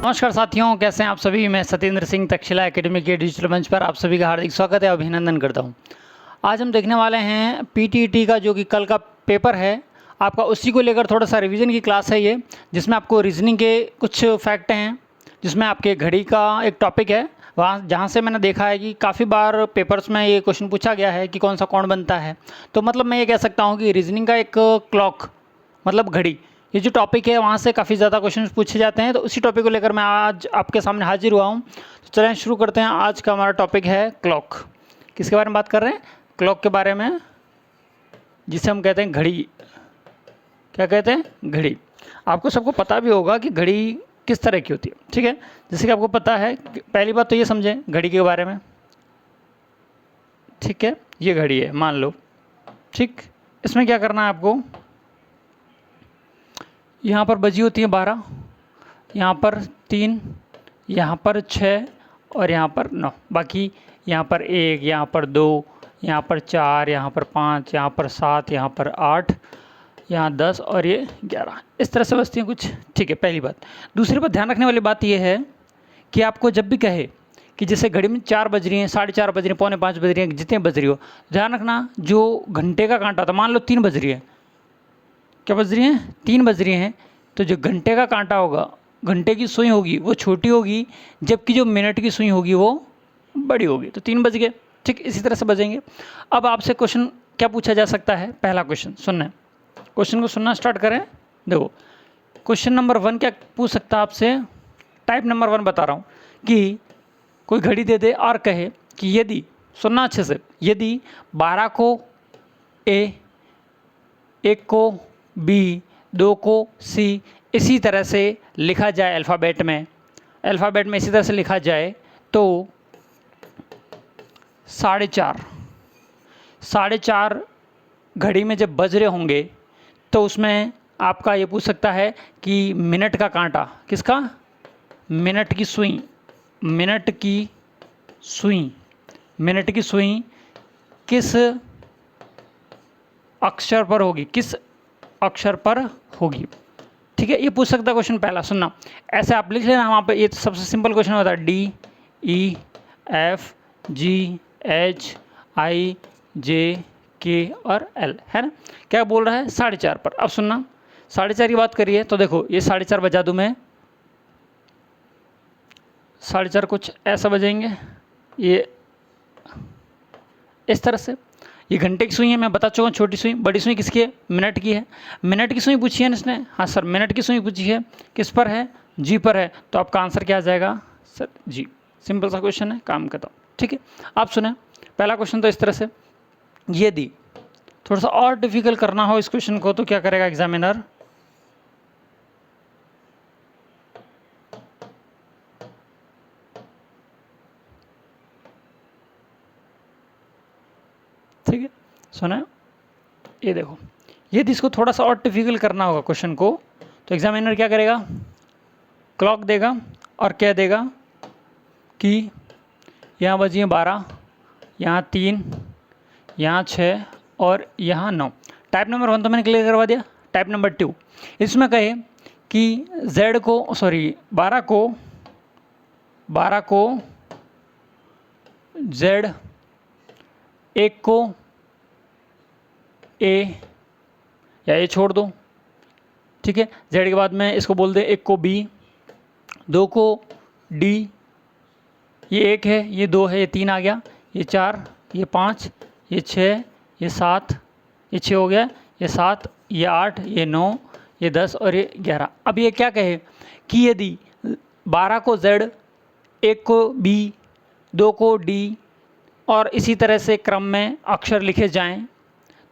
नमस्कार साथियों, कैसे हैं आप सभी। मैं सत्येंद्र सिंह तक्षशिला एकेडमी के डिजिटल मंच पर आप सभी का हार्दिक स्वागत है, अभिनंदन करता हूं। आज हम देखने वाले हैं पीटीईटी का जो कि कल का पेपर है आपका, उसी को लेकर थोड़ा सा रिवीजन की क्लास है ये, जिसमें आपको रीजनिंग के कुछ फैक्ट हैं, जिसमें आपके घड़ी का एक टॉपिक है वहाँ, जहाँ से मैंने देखा है कि काफ़ी बार पेपर्स में ये क्वेश्चन पूछा गया है कि कौन सा कौन बनता है। तो मतलब मैं ये कह सकता हूँ कि रीजनिंग का एक क्लॉक मतलब घड़ी, ये जो टॉपिक है वहाँ से काफ़ी ज़्यादा क्वेश्चन पूछे जाते हैं। तो उसी टॉपिक को लेकर मैं आज आपके सामने हाजिर हुआ हूँ। तो चलें शुरू करते हैं। आज का हमारा टॉपिक है क्लॉक। किसके बारे में बात कर रहे हैं? क्लॉक के बारे में, जिसे हम कहते हैं घड़ी। क्या कहते हैं? घड़ी। आपको सबको पता भी होगा कि घड़ी किस तरह की होती है, ठीक है। जैसे कि आपको पता है, पहली बात तो ये समझें घड़ी के बारे में, ठीक है। ये घड़ी है मान लो, ठीक। इसमें क्या करना है आपको, यहाँ पर बजी होती है 12, यहाँ पर 3, यहाँ पर 6 और यहाँ पर 9। बाकी यहाँ पर 1, यहाँ पर 2, यहाँ पर 4, यहाँ पर 5, यहाँ पर 7, यहाँ पर 8, यहाँ 10 और ये 11। इस तरह से बजती हैं कुछ, ठीक है। पहली बात। दूसरी बात ध्यान रखने वाली बात ये है कि आपको जब भी कहे कि जैसे घड़ी में 4 बज रही हैं, 4:30 बज रही हैं, 4:45 बज रही हैं, जितने बज रही हो, ध्यान रखना जो घंटे का कांटा था, मान लो 3 बज रही है, क्या बज रही हैं? 3 बज रही हैं, तो जो घंटे का कांटा होगा, घंटे की सुई होगी वो छोटी होगी, जबकि जो मिनट की सुई होगी वो बड़ी होगी। तो 3 बज गए, ठीक। इसी तरह से बजेंगे। अब आपसे क्वेश्चन क्या पूछा जा सकता है? पहला क्वेश्चन सुनना है, क्वेश्चन को सुनना स्टार्ट करें। देखो क्वेश्चन नंबर 1 क्या पूछ सकता है आपसे, टाइप नंबर 1 बता रहा हूँ कि कोई घड़ी दे दे और कहे कि यदि, सुनना अच्छे से, यदि 12 को ए, 1 को बी, 2 को सी, इसी तरह से लिखा जाए अल्फ़ाबेट में इसी तरह से लिखा जाए, तो 4:30 घड़ी में जब बज रहे होंगे तो उसमें आपका ये पूछ सकता है कि मिनट का कांटा, किसका? मिनट की सुई, मिनट की सुई किस अक्षर पर होगी, किस अक्षर पर होगी, ठीक है। ये पूछ सकता है क्वेश्चन पहला। सुनना, ऐसे आप लिख लेना वहाँ पे, ये तो सबसे सिंपल क्वेश्चन होता है। D, E, F, G, H, I, J, K और L, है ना। क्या बोल रहा है? 4:30 पर। अब सुनना, 4:30 की बात करिए तो देखो ये 4:30 बजा दूँ मैं, 4:30 कुछ ऐसा बजेंगे, ये इस तरह से। ये घंटे की सुई है, मैं बता चुका हूँ, छोटी सुई। बड़ी सुई किसकी है? मिनट की है। मिनट की सुई पूछी है ना इसने, हाँ सर मिनट की सुई पूछी है, किस पर है? जी पर है। तो आपका आंसर क्या आ जाएगा? सर जी। सिंपल सा क्वेश्चन है, काम करता हूँ, ठीक है। आप सुने, पहला क्वेश्चन तो इस तरह से। यदि थोड़ा सा और डिफिकल्ट करना हो इस क्वेश्चन को तो क्या करेगा एग्जामिनर? ठीक है, सुना। ये देखो, यदि इसको थोड़ा सा और डिफिकल्ट करना होगा क्वेश्चन को, तो एग्जामिनर क्या करेगा? क्लॉक देगा और क्या देगा कि यहाँ बजिए 12, यहाँ 3, यहाँ 6 और यहाँ 9। टाइप नंबर 1 तो मैंने क्लियर करवा दिया। टाइप नंबर 2, इसमें कहे कि Z को, सॉरी 12 को Z, 1 को A या A छोड़ दो, ठीक है। Z के बाद में इसको बोल दे 1 को B, 2 को D, ये 1 है, ये 2 है, ये 3 आ गया, ये 4, ये 5, ये 6, ये 7, ये 6 हो गया, ये 7, ये 8, ये 9, ये 10 और ये 11। अब ये क्या कहे कि यदि 12 को Z, 1 को B, 2 को D और इसी तरह से क्रम में अक्षर लिखे जाएं,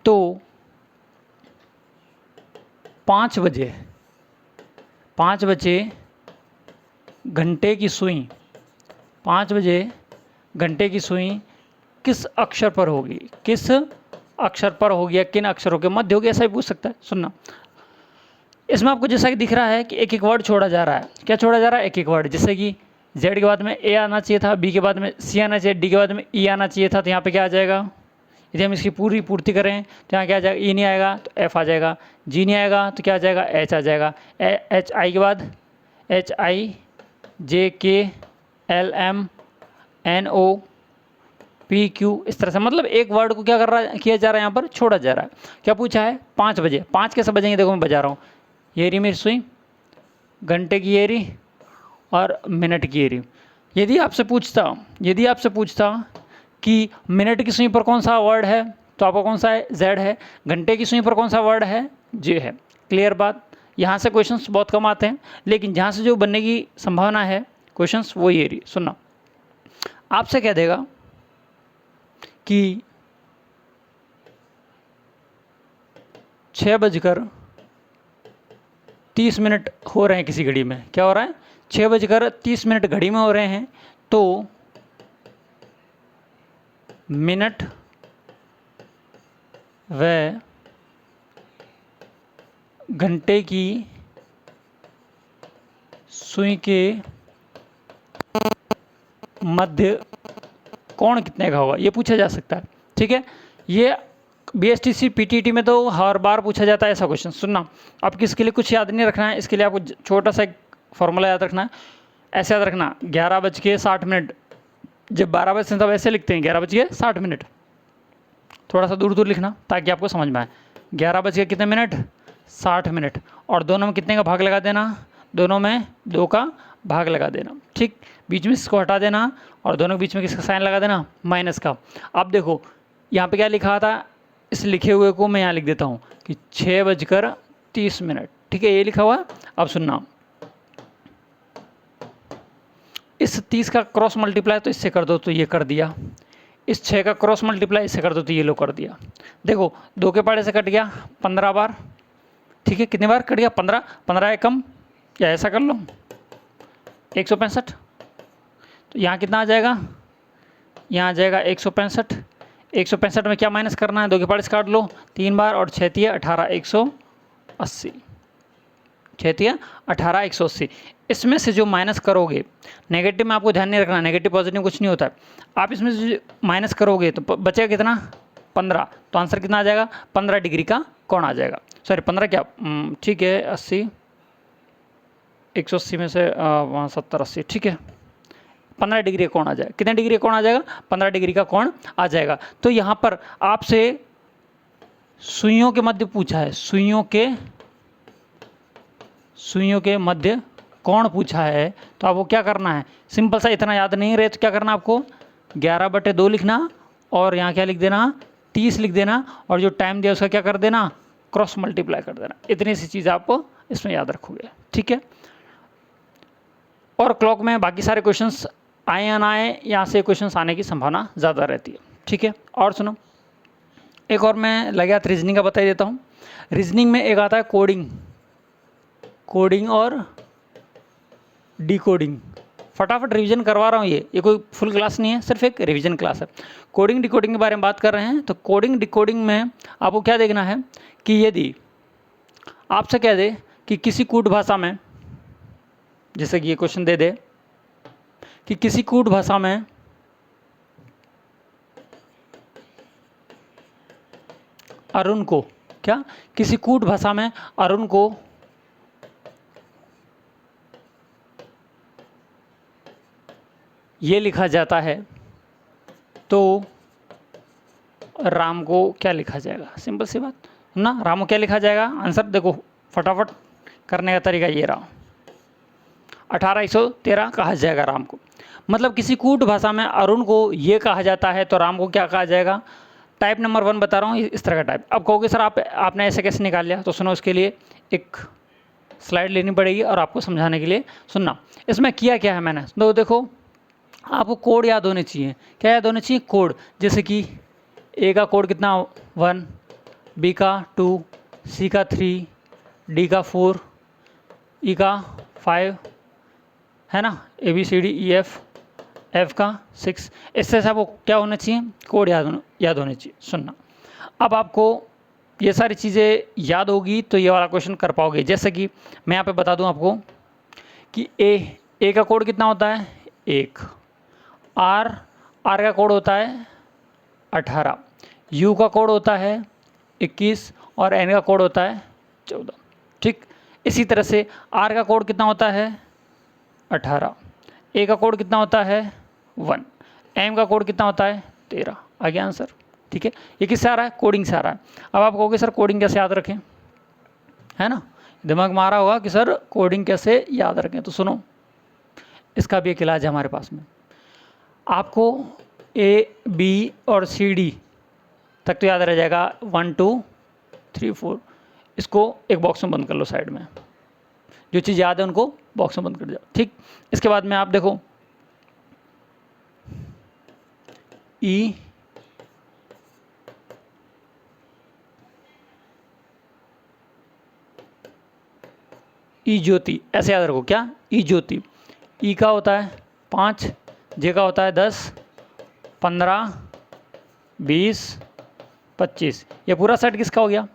तो 5 बजे घंटे की सुई, 5 बजे घंटे की सुई किस अक्षर पर होगी, किस अक्षर पर होगी या किन अक्षरों के मध्य होगी, ऐसा भी पूछ सकता है। सुनना, इसमें आपको जैसा कि दिख रहा है कि एक एक वर्ड छोड़ा जा रहा है। क्या छोड़ा जा रहा है? एक एक वर्ड। जैसे कि Z के बाद में A आना चाहिए था, B के बाद में C आना चाहिए, D के बाद में E आना चाहिए था, तो यहाँ पे क्या आ जाएगा? यदि हम इसकी पूरी पूर्ति करें तो यहाँ क्या आ जाएगा? E नहीं आएगा तो F आ जाएगा, G नहीं आएगा तो क्या आ जाएगा? H आ जाएगा, H I के बाद HI JKLMNOPQ, इस तरह से, मतलब एक वर्ड को क्या कर रहा किया जा रहा है, यहाँ पर छोड़ा जा रहा है। क्या पूछा है? 5 बजे। 5 कैसे बजेंगे? देखो मैं बजा रहा हूँ, येरी मेरी सुई, घंटे की येरी और मिनट की येरी। यदि आपसे पूछता कि मिनट की सुई पर कौन सा वर्ड है, तो आपका कौन सा है? जेड है। घंटे की सुई पर कौन सा वर्ड है? जे है। क्लियर बात? यहाँ से क्वेश्चंस बहुत कम आते हैं, लेकिन जहाँ से जो बनने की संभावना है क्वेश्चंस, वो ये रही। सुनना, आपसे कह देगा कि 6:30 हो रहे हैं किसी घड़ी में। क्या हो रहा है? 6:30 घड़ी में हो रहे हैं, तो मिनट व घंटे की सुई के मध्य कोण कितने का होगा, ये पूछा जा सकता है। ठीक है, ये BSTC PTT में तो हर बार पूछा जाता है ऐसा क्वेश्चन। सुनना, आपको इसके लिए कुछ याद नहीं रखना है, इसके लिए आपको छोटा सा एक फॉर्मूला याद रखना है। ऐसे याद रखना, 11:60, जब 12 बजे तब ऐसे लिखते हैं 11:60। थोड़ा सा दूर दूर लिखना ताकि आपको समझ में आए। 11 कितने मिनट? 60। और दोनों में कितने का भाग लगा देना? दोनों में 2 का भाग लगा देना। ठीक, बीच में इसको हटा देना और दोनों के बीच में किसका साइन लगा देना? माइनस का। अब देखो यहाँ पे क्या लिखा था, इस लिखे हुए को मैं यहाँ लिख देता हूँ कि 6:30। ठीक है, ये लिखा हुआ है। अब सुनना, इस 30 का क्रॉस मल्टीप्लाई तो इससे कर दो, तो ये कर दिया। इस 6 का क्रॉस मल्टीप्लाई इससे कर दो, तो ये लो कर दिया। देखो 2 के पाड़े से कट गया 15 बार। ठीक है, कितने बार कट गया? 15। 15 कम, या ऐसा कर लो 165। तो यहाँ कितना आ जाएगा? यहाँ आ जाएगा 165। 165 में क्या माइनस करना है? 2 के पाड़े से काट लो 3 बार, और 6 × 18 180। 6 × 18 180। इसमें से जो माइनस करोगे, नेगेटिव में आपको ध्यान नहीं रखना, नेगेटिव पॉजिटिव कुछ नहीं होता है। आप इसमें से माइनस करोगे तो बचेगा कितना? 15। तो आंसर कितना आ जाएगा? 15 डिग्री का कोण आ जाएगा। सॉरी 15 क्या, ठीक है 80, 180 में से 70 80, ठीक है 15 डिग्री का कोण आ जाएगा। कितने डिग्री का कोण आ जाएगा? 15 डिग्री का कोण आ जाएगा। तो यहाँ पर आपसे सुइयों के मध्य पूछा है, सुइयों के मध्य कोण पूछा है, तो आपको क्या करना है? सिंपल सा, इतना याद नहीं रहे तो क्या करना आपको? 11/2 लिखना, और यहाँ क्या लिख देना? 30 लिख देना, और जो टाइम दिया उसका क्या कर देना? क्रॉस मल्टीप्लाई कर देना। इतनी सी चीज़ आप इसमें याद रखोगे। ठीक है, और क्लॉक में बाकी सारे क्वेश्चंस आए या ना आए, यहाँ से क्वेश्चंस आने की संभावना ज़्यादा रहती है। ठीक है, और सुनो, एक और मैं लगा रीजनिंग का बता देता हूँ। रीजनिंग में एक आता है कोडिंग और डिकोडिंग। फटाफट रिवीजन करवा रहा हूँ, ये कोई फुल क्लास नहीं है, सिर्फ एक रिवीजन क्लास है। कोडिंग डिकोडिंग के बारे में बात कर रहे हैं, तो कोडिंग डिकोडिंग में आपको क्या देखना है कि यदि आपसे कह दे कि किसी कूट भाषा में, जैसे कि ये क्वेश्चन दे दे कि किसी कूट भाषा में अरुण को, क्या किसी कूट भाषा में अरुण को ये लिखा जाता है, तो राम को क्या लिखा जाएगा? सिंपल सी बात ना, राम को क्या लिखा जाएगा? आंसर देखो फटाफट करने का तरीका ये रहा, 1813 कहा जाएगा राम को। मतलब किसी कूट भाषा में अरुण को ये कहा जाता है, तो राम को क्या कहा जाएगा? टाइप नंबर 1 बता रहा हूँ, इस तरह का टाइप। अब कहोगे सर आपने ऐसे कैसे निकाल लिया? तो सुनो, उसके लिए एक स्लाइड लेनी पड़ेगी और आपको समझाने के लिए सुनना। इसमें किया क्या है मैंने, तो देखो आपको कोड याद होने चाहिए। क्या याद होने चाहिए? कोड। जैसे कि ए का कोड कितना? 1, बी का 2, सी का 3, डी का 4, ई का 5, है ना, ABCDEF, F का 6। इससे आपको क्या होना चाहिए? कोड याद होने चाहिए। सुनना, अब आपको ये सारी चीज़ें याद होगी तो ये वाला क्वेश्चन कर पाओगे। जैसे कि मैं यहाँ पे बता दूँ आपको कि ए का कोड कितना होता है? 1। आर का कोड होता है 18, यू का कोड होता है 21, और एन का कोड होता है 14। ठीक, इसी तरह से आर का कोड कितना होता है? 18, ए का कोड कितना होता है 1, एम का कोड कितना होता है 13। आ गया आंसर, ठीक है। ये किससे आ रहा है, कोडिंग से आ रहा है। अब आप कहोगे सर कोडिंग कैसे याद रखें, है ना, दिमाग में आ रहा होगा कि सर कोडिंग कैसे याद रखें। तो सुनो, इसका भी एक इलाज है हमारे पास में। आपको ए बी और सी डी तक तो याद रह जाएगा, 1 2 3 4। इसको एक बॉक्स में बंद कर लो साइड में, जो चीज़ याद है उनको बॉक्स में बंद कर जाओ, ठीक। इसके बाद में आप देखो ई ई ज्योति, ऐसे याद रखो, क्या ई ज्योति। ई का होता है 5, जे का होता है 10 15 20 25। ये पूरा सेट किसका हो गया,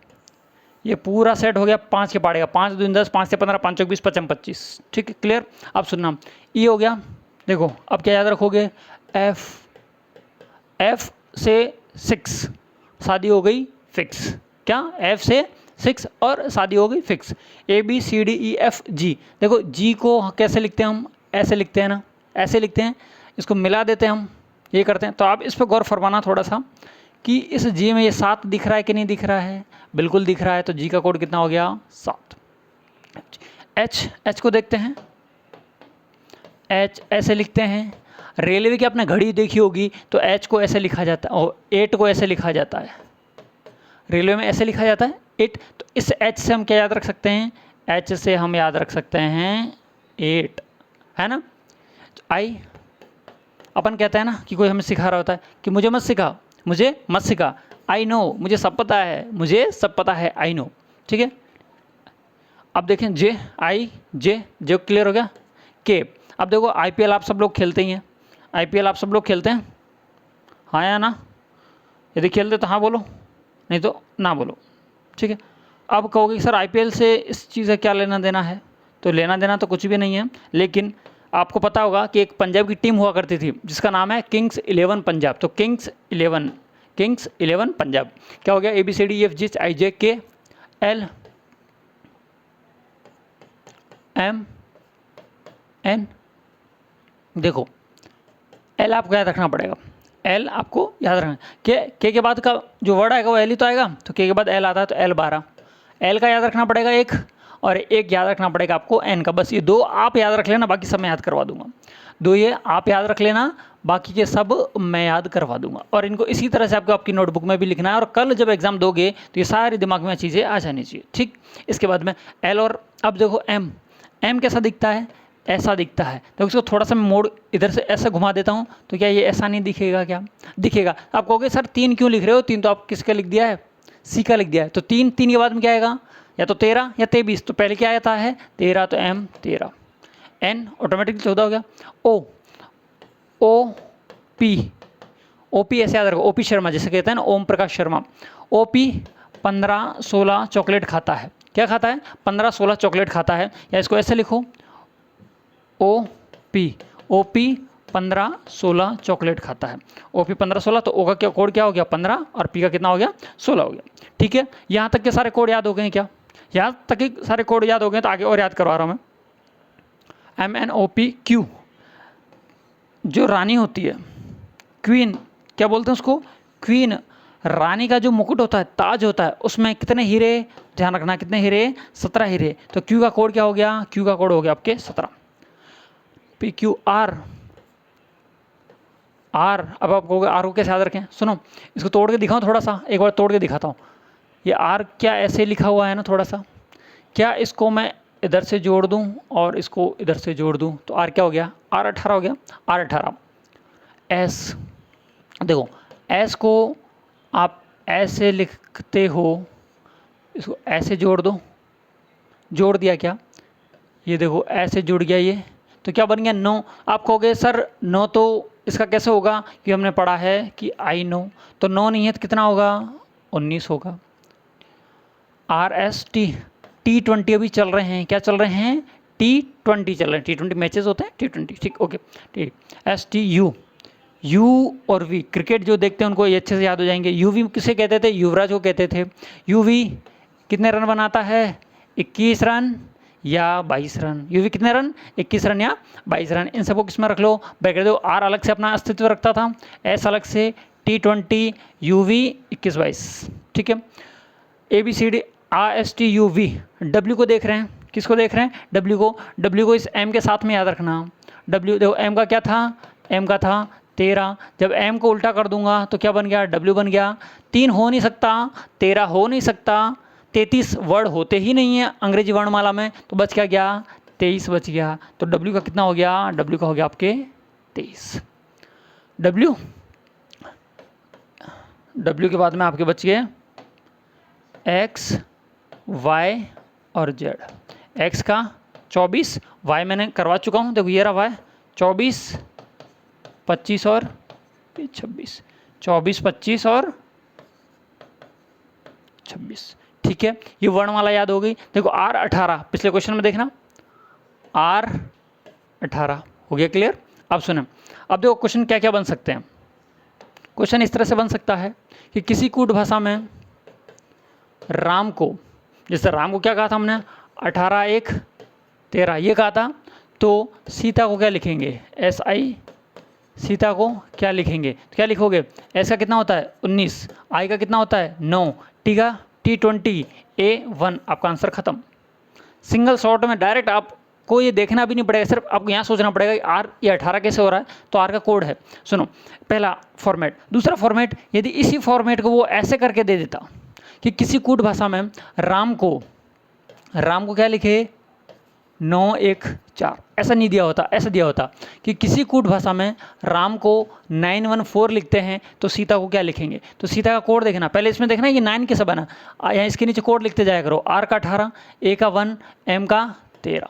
ये पूरा सेट हो गया 5 के पाड़े का। 5 2 10, 5 से 15, 5 20 25 25, ठीक है, क्लियर। अब सुनना, ई हो गया। देखो अब क्या याद रखोगे, एफ से 6 शादी हो गई फिक्स, क्या एफ से 6 और शादी हो गई fix. A B C D E F G, देखो जी को कैसे लिखते हैं हम, ऐसे लिखते हैं ना, ऐसे लिखते हैं, इसको मिला देते हैं हम, ये करते हैं। तो आप इस पर गौर फरमाना थोड़ा सा कि इस जी में ये 7 दिख रहा है कि नहीं दिख रहा है, बिल्कुल दिख रहा है। तो जी का कोड कितना हो गया 7। एच को देखते हैं, एच ऐसे लिखते हैं। रेलवे की आपने घड़ी देखी होगी तो एच को ऐसे लिखा जाता है और 8 को ऐसे लिखा जाता है, रेलवे में ऐसे लिखा जाता है 8। तो इस एच से हम क्या याद रख सकते हैं, एच से हम याद रख सकते हैं 8, है ना। आई, अपन कहते हैं ना कि कोई हमें सिखा रहा होता है कि मुझे मत सिखा, मुझे मत सिखा, आई नो, मुझे सब पता है, मुझे सब पता है, आई नो, ठीक है। अब देखें जे, आई जे, जे क्लियर हो गया। के, अब देखो आईपीएल आप सब लोग खेलते ही हैं, आईपीएल आप सब लोग खेलते हैं, हाँ या ना। यदि खेलते तो हाँ बोलो, नहीं तो ना बोलो, ठीक है। अब कहोगे कि सर आईपीएल से इस चीज़ का क्या लेना देना है, तो लेना देना तो कुछ भी नहीं है, लेकिन आपको पता होगा कि एक पंजाब की टीम हुआ करती थी जिसका नाम है किंग्स 11 पंजाब। तो किंग्स 11 पंजाब क्या हो गया, A B C D F G I J K L M N. देखो एल आपको याद रखना पड़ेगा, एल आपको याद रखना। के बाद का जो वर्ड आएगा वो एल ही तो आएगा, तो के बाद एल आता है तो एल 12। एल का याद रखना पड़ेगा एक, और एक याद रखना पड़ेगा आपको एन का। बस ये 2 आप याद रख लेना, बाकी सब मैं याद करवा दूंगा। 2 ये आप याद रख लेना, बाकी के सब मैं याद करवा दूंगा। और इनको इसी तरह से आपको आपकी नोटबुक में भी लिखना है, और कल जब एग्जाम दोगे तो ये सारी दिमाग में चीज़ें आ जानी चाहिए, ठीक। इसके बाद में एल, और अब देखो एम, एम कैसा दिखता है, ऐसा दिखता है। तो इसको थोड़ा सा मैं मोड़ इधर से ऐसा घुमा देता हूँ, तो क्या ये ऐसा नहीं दिखेगा, क्या दिखेगा। आप कहोगे सर 3 क्यों लिख रहे हो, 3 तो आप किसका लिख दिया है, सी का लिख दिया है। तो 3 के बाद में क्या आएगा, या तो 13 या 23। तो पहले क्या आता है 13, तो एम 13, एन ऑटोमेटिकली 14 हो गया। ओ पी ऐसे याद रखो, ओ पी शर्मा, जैसे कहते हैं ना Om Prakash Sharma. O P 15-16 chocolate खाता है, क्या खाता है 15-16 चॉकलेट खाता है, या इसको ऐसे लिखो ओ पी 15-16 चॉकलेट खाता है। ओ पी 15-16, तो ओ का क्या कोड क्या हो गया 15, और पी का कितना हो गया 16 हो गया, ठीक है। यहाँ तक के सारे कोड याद हो गए हैं क्या, यहाँ तक के सारे कोड याद हो गए, तो आगे और याद करवा रहा हूँ मैं। MNOP जो रानी होती है, क्वीन क्या बोलते हैं उसको, क्वीन, रानी का जो मुकुट होता है, ताज होता है, उसमें कितने हीरे, ध्यान रखना कितने हीरे, 17 हीरे। तो क्यू का कोड क्या हो गया, क्यू का कोड हो गया आपके 17। PQR, आर, अब आप कहोगे आर को कैसे याद रखें, सुनो इसको तोड़ के दिखाऊं थोड़ा सा, एक बार तोड़ के दिखाता हूँ। ये आर क्या ऐसे लिखा हुआ है ना थोड़ा सा, क्या इसको मैं इधर से जोड़ दूं और इसको इधर से जोड़ दूं, तो आर क्या हो गया, R18 हो गया, R18। एस, देखो एस को आप ऐसे लिखते हो, इसको ऐसे जोड़ दो, जोड़ दिया क्या, ये देखो ऐसे जुड़ गया ये, तो क्या बन गया 9। आप कहोगे सर 9 तो इसका कैसे होगा, कि हमने पढ़ा है कि आई नो, तो 9 नहीं है तो कितना होगा 19 होगा। RST, T20 अभी चल रहे हैं, क्या चल रहे हैं T20 चल रहे हैं, T20 मैचेस होते हैं T20, ठीक ओके। STU, U और V, क्रिकेट जो देखते हैं उनको ये अच्छे से याद हो जाएंगे। UV किसे कहते थे, युवराज को कहते थे। UV कितने रन बनाता है 21 रन, या 22 रन। यूवी कितने रन, 21 रन या 22 रन। इन सबको किस में रख लो, ब्रैकेट दो। आर अलग से अपना अस्तित्व रखता था, एस अलग से, T20, यूवी 21-22, ठीक है। ABCD RSTUV, डब्ल्यू को देख रहे हैं, किसको देख रहे हैं, डब्ल्यू को। डब्ल्यू को इस एम के साथ में याद रखना। डब्ल्यू देखो एम का क्या था, एम का था 13। जब एम को उल्टा कर दूंगा तो क्या बन गया, डब्ल्यू बन गया। 3 हो नहीं सकता, 13 हो नहीं सकता, 33 वर्ड होते ही नहीं है अंग्रेजी वर्णमाला में, तो बच क्या गया, 23 बच गया। तो डब्ल्यू का कितना हो गया, डब्ल्यू का हो गया आपके 23। डब्ल्यू के बाद में आपके बच गए एक्स, वाई और जेड। एक्स का 24, वाई मैंने करवा चुका हूँ, देखो ये रहा वाई 24, 25 और 26, 24, 25 और 26, ठीक है। ये वर्णमाला याद हो गई। देखो R18, पिछले क्वेश्चन में देखना R18 हो गया, क्लियर। अब सुने, अब देखो क्वेश्चन क्या क्या बन सकते हैं। क्वेश्चन इस तरह से बन सकता है कि किसी कूट भाषा में राम को, जैसे राम को क्या कहा था हमने, 18 1 13 ये कहा था, तो सीता को क्या लिखेंगे, SI, सीता को क्या लिखेंगे, तो क्या लिखोगे, एस का कितना होता है 19, आई का कितना होता है 9, टी का T20 A1, आपका आंसर खत्म। सिंगल शॉट में डायरेक्ट आपको ये देखना भी नहीं पड़ेगा, सिर्फ आपको यहाँ सोचना पड़ेगा कि आर ये 18 कैसे हो रहा है, तो आर का कोड है। सुनो, पहला फॉर्मेट। दूसरा फॉर्मेट, यदि इसी फॉर्मेट को वो ऐसे करके दे देता कि किसी कूट भाषा में राम को क्या लिखे 9 1 4, ऐसा नहीं दिया होता, ऐसा दिया होता कि किसी कूट भाषा में राम को 914 लिखते हैं तो सीता को क्या लिखेंगे। तो सीता का कोड देखना, पहले इसमें देखना है कि 9 कैसे बना, यहाँ इसके नीचे कोड लिखते जाया करो। आर का 18, ए का 1, एम का 13,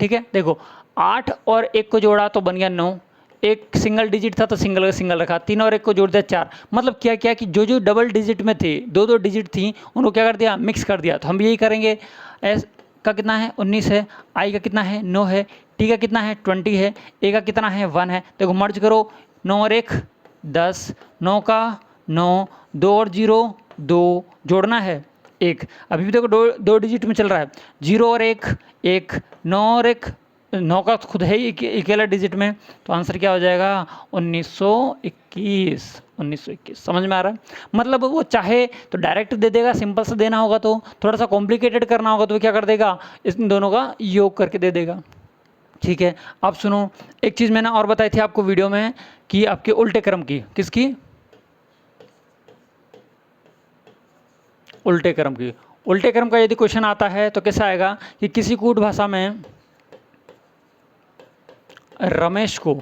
ठीक है। देखो 8 और 1 को जोड़ा तो बन गया 9, एक सिंगल डिजिट था तो सिंगल का सिंगल रखा, 3 और 1 को जोड़ दिया 4। मतलब क्या क्या कि जो जो डबल डिजिट में थे, दो डिजिट थी, उनको क्या कर दिया, मिक्स कर दिया। तो हम यही करेंगे। एस का कितना है 19 है, आई का कितना है 9 है, टी का कितना है 20 है, ए का कितना है 1 है। देखो मर्ज करो, 9 और 1 10, 9 का 9, 2 और 0 2, जोड़ना है 1। अभी भी देखो दो डिजिट में चल रहा है, 0 और 1 1, 9 और 1 9 का खुद है ही अकेला डिजिट में, तो आंसर क्या हो जाएगा 1921। 1921 समझ में आ रहा है। मतलब वो चाहे तो डायरेक्ट दे देगा, सिंपल से देना होगा तो, थोड़ा सा कॉम्प्लिकेटेड करना होगा तो क्या कर देगा, इन दोनों का योग करके दे देगा, ठीक है। अब सुनो, एक चीज़ मैंने और बताई थी आपको वीडियो में कि आपके उल्टे क्रम की, किसकी, उल्टे क्रम की। उल्टे क्रम का यदि क्वेश्चन आता है तो कैसा आएगा कि किसी कूट भाषा में रमेश को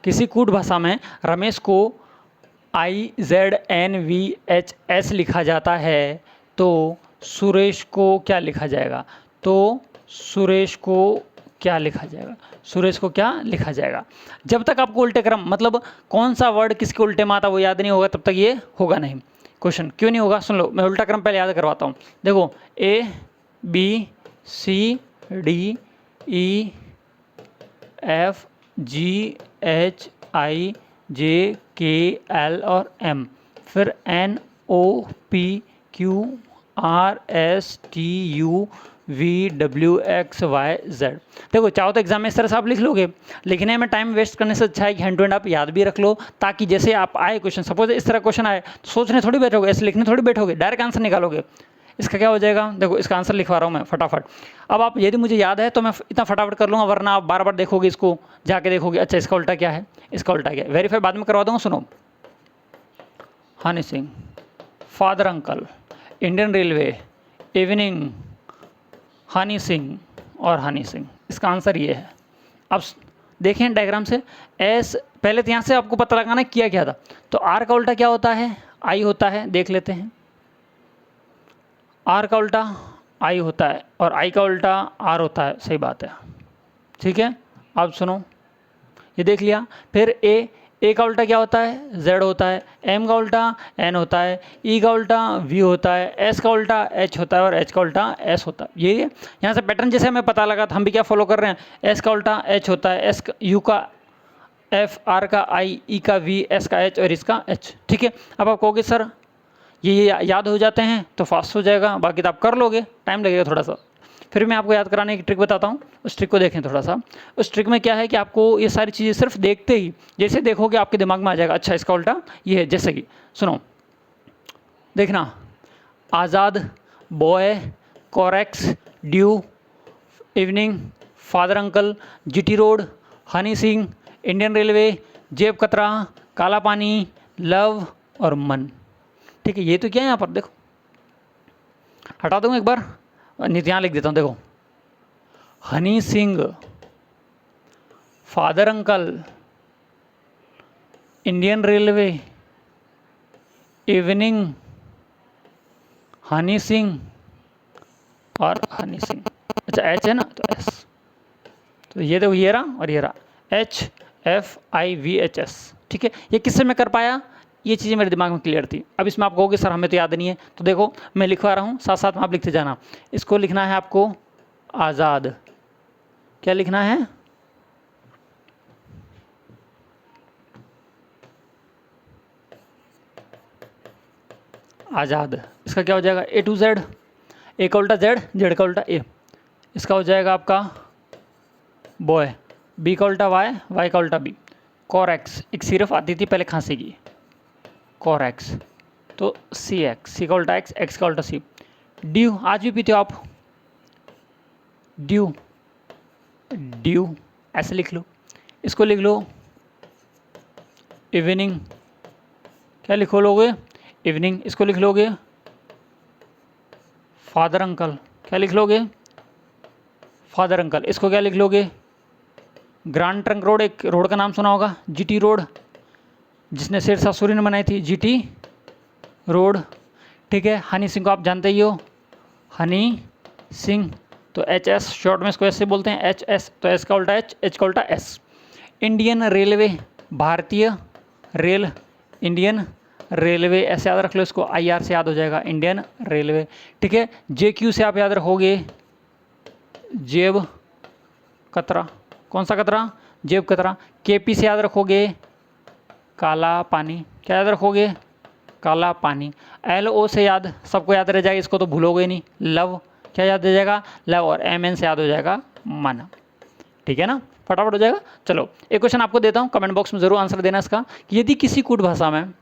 किसी कूट भाषा में रमेश को IZNVHS लिखा जाता है तो सुरेश को क्या लिखा जाएगा, तो सुरेश को क्या लिखा जाएगा, सुरेश को क्या लिखा जाएगा। जब तक आपको उल्टे क्रम, मतलब कौन सा वर्ड किसके उल्टे में आता वो याद नहीं होगा, तब तक ये होगा नहीं क्वेश्चन। क्यों नहीं होगा, सुन लो, मैं उल्टा क्रम पहले याद करवाता हूँ। देखो ABCDEFGHIJKL और M, फिर NOPQRSTUVWXYZ। देखो चाहो तो एग्जाम में इस तरह से आप लिख लोगे, लिखने में टाइम वेस्ट करने से अच्छा है कि हैंड टू हैंड आप याद भी रख लो, ताकि जैसे आप आए क्वेश्चन, सपोज इस तरह क्वेश्चन आए तो सोचने थोड़ी बैठोगे, ऐसे लिखने थोड़ी बैठोगे, डायरेक्ट आंसर निकालोगे। इसका क्या हो जाएगा, देखो इसका आंसर लिखवा रहा हूँ मैं फटाफट। अब आप यदि मुझे याद है तो मैं इतना फटाफट कर लूँगा, वरना आप बार बार देखोगे, इसको जाके देखोगे, अच्छा इसका उल्टा क्या है, इसका उल्टा क्या है। वेरीफाई बाद में करवा दूँगा। सुनो, Honey Singh, father uncle, Indian railway, evening, Honey Singh और हनी सिंह, इसका आंसर ये है। अब देखें डायग्राम से, एस पहले तो यहाँ से आपको पता लगाना किया क्या था, तो आर का उल्टा क्या होता है, आई होता है, देख लेते हैं। आर का उल्टा आई होता है और आई का उल्टा आर होता है, सही बात है, ठीक है। अब सुनो, ये देख लिया। फिर ए का उल्टा क्या होता है, जेड होता है, एम का उल्टा एन होता है, ई का उल्टा वी होता है, एस का उल्टा एच होता है और एच का उल्टा एस होता है। ये यहाँ से पैटर्न जैसे हमें पता लगा था, हम भी क्या फॉलो कर रहे हैं, एस का उल्टा एच होता है, एस यू का एफ, आर का आई, ई का वी, एस का एच और इसका एच। ठीक है, अब आप कहोगे सर ये याद हो जाते हैं तो फास्ट हो जाएगा, बाकी तो आप कर लोगे, टाइम लगेगा थोड़ा सा। फिर मैं आपको याद कराने की ट्रिक बताता हूँ, उस ट्रिक को देखें थोड़ा सा। उस ट्रिक में क्या है कि आपको ये सारी चीज़ें सिर्फ देखते ही जैसे देखोगे आपके दिमाग में आ जाएगा, अच्छा इसका उल्टा ये है। जैसे कि सुनो, देखना, आज़ाद, boy, Corex, dew, evening, father uncle, GT road, Honey Singh, Indian railway, जेब कतरा, काला पानी, लव और मन। ठीक है, ये तो क्या है यहाँ पर देखो, हटा दूँ एक बार, नहीं तो यहाँ लिख देता हूँ, देखो, Honey Singh, father uncle, Indian railway, evening, Honey Singh और हनी सिंह। अच्छा एच है ना, तो एस, तो ये देखो ये रहा और ये रहा, H F I V H S. ठीक है, ये किससे मैं कर पाया, ये चीज़ें मेरे दिमाग में क्लियर थी। अब इसमें आप कहोगे सर हमें तो याद नहीं है, तो देखो मैं लिखवा रहा हूँ, साथ साथ में आप लिखते जाना। इसको लिखना है आपको आज़ाद, क्या लिखना है, आज़ाद। इसका क्या हो जाएगा, ए टू जेड, ए का उल्टा जेड, जेड का उल्टा ए। इसका हो जाएगा आपका बॉय, बी का उल्टा वाई, वाई का उल्टा बी। कोरेक्स, एक सिर्फ आती थी पहले खांसी की, कोरेक्स, तो सी एक्स, सी का उल्टा एक्स, एक्स का उल्टा सी। ड्यू, आज भी पीते हो आप, ड्यू, ड्यू ऐसे लिख लो। इसको लिख लो इवनिंग, क्या लिखो लोगे, इवनिंग। इसको लिख लोगे फादर अंकल, क्या लिख लोगे, फादर अंकल। इसको क्या लिख लोगे, ग्रांड ट्रंक रोड, एक रोड का नाम सुना होगा, जीटी रोड, जिसने शेरशाह सूरी ने बनाई थी, जीटी रोड। ठीक है, हनी सिंह को आप जानते ही हो, हनी सिंह, तो एच एस शॉर्ट में इसको ऐसे बोलते हैं, एच एस, तो एस का उल्टा एच, एच का उल्टा एस। इंडियन रेलवे, भारतीय रेल, इंडियन रेलवे ऐसे याद रख लो, इसको आई आर से याद हो जाएगा, इंडियन रेलवे। ठीक है, जे क्यू से आप याद रखोगे जेब कतरा, कौन सा कतरा, जेब कतरा। के पी से याद रखोगे काला पानी, क्या याद रखोगे, काला पानी। एल ओ से याद सबको याद रह जाएगा, इसको तो भूलोगे नहीं, लव, क्या याद रह जाएगा, लव। और एम एन से याद हो जाएगा मन। ठीक है ना, फटाफट हो जाएगा। चलो एक क्वेश्चन आपको देता हूँ, कमेंट बॉक्स में ज़रूर आंसर देना इसका, कि यदि किसी कूट भाषा में,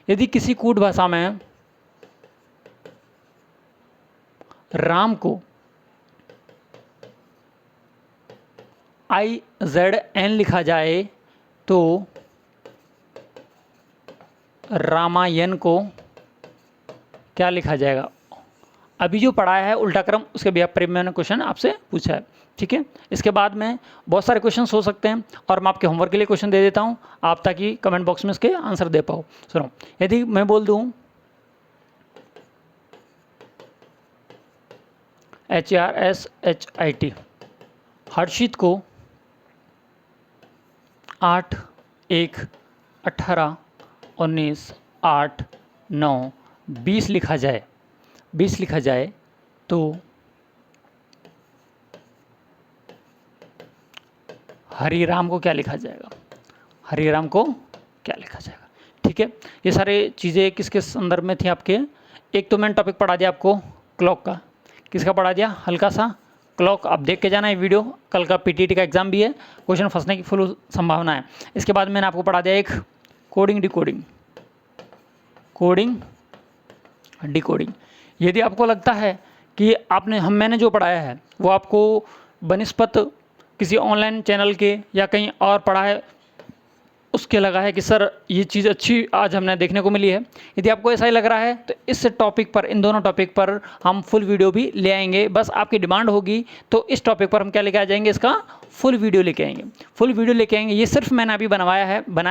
यदि किसी कूट भाषा में राम को आई जेड एन लिखा जाए तो रामायण को क्या लिखा जाएगा। अभी जो पढ़ाया है उल्टा क्रम, उसके बारे में मैंने क्वेश्चन आपसे पूछा है। ठीक है, इसके बाद में बहुत सारे क्वेश्चन हो सकते हैं और मैं आपके होमवर्क के लिए क्वेश्चन दे देता हूं आप, ताकि कमेंट बॉक्स में इसके आंसर दे पाओ। सुनो, यदि मैं बोल दूं HRSHIT, हर्षित को 8 1 18 19 8 9 20 लिखा जाए, 20 लिखा जाए तो हरिराम को क्या लिखा जाएगा, हरिराम को क्या लिखा जाएगा। ठीक है, ये सारे चीज़ें किसके संदर्भ में थी आपके, एक तो मैंने टॉपिक पढ़ा दिया आपको क्लॉक का, किसका पढ़ा दिया, हल्का सा क्लॉक। आप देख के जाना ये वीडियो, कल का पीटीटी का एग्जाम भी है, क्वेश्चन फंसने की फुल संभावना है। इसके बाद मैंने आपको पढ़ा दिया एक कोडिंग डिकोडिंग, कोडिंग डिकोडिंग। यदि आपको लगता है कि मैंने जो पढ़ाया है वो आपको बनिस्पत किसी ऑनलाइन चैनल के या कहीं और पढ़ा है उसके लगा है कि सर ये चीज़ अच्छी आज हमने देखने को मिली है, यदि आपको ऐसा ही लग रहा है तो इस टॉपिक पर, इन दोनों टॉपिक पर हम फुल वीडियो भी ले आएंगे। बस आपकी डिमांड होगी तो इस टॉपिक पर हम क्या लेके आ जाएंगे, इसका फुल वीडियो लेके आएंगे, फुल वीडियो लेके आएंगे। ये सिर्फ मैंने अभी बनाया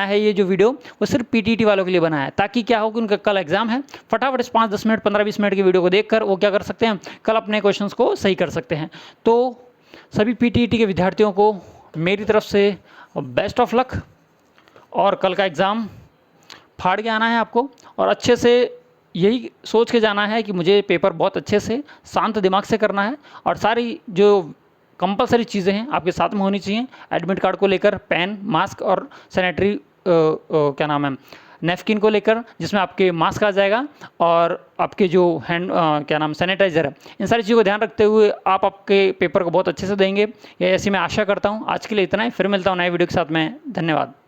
है ये जो वीडियो, वो सिर्फ पीटीटी वालों के लिए बनाया है, ताकि क्या हो कि उनका कल एग्जाम है, फटाफट इस 5-10 मिनट 15-20 मिनट की वीडियो को देखकर वो क्या कर सकते हैं, कल अपने क्वेश्चन को सही कर सकते हैं। तो सभी पीटीटी के विद्यार्थियों को मेरी तरफ से बेस्ट ऑफ लक, और कल का एग्ज़ाम फाड़ के आना है आपको, और अच्छे से यही सोच के जाना है कि मुझे पेपर बहुत अच्छे से शांत दिमाग से करना है, और सारी जो कंपलसरी चीज़ें हैं आपके साथ में होनी चाहिए। एडमिट कार्ड को लेकर पेन, मास्क और सैनिटरी क्या नाम है, नैपकिन को लेकर, जिसमें आपके मास्क आ जाएगा और आपके जो हैंड क्या नाम सैनिटाइज़र है, इन सारी चीज़ों को ध्यान रखते हुए आप आपके पेपर को बहुत अच्छे से देंगे, ये ऐसी मैं आशा करता हूँ। आज के लिए इतना ही, फिर मिलता हूँ नए वीडियो के साथ में। धन्यवाद।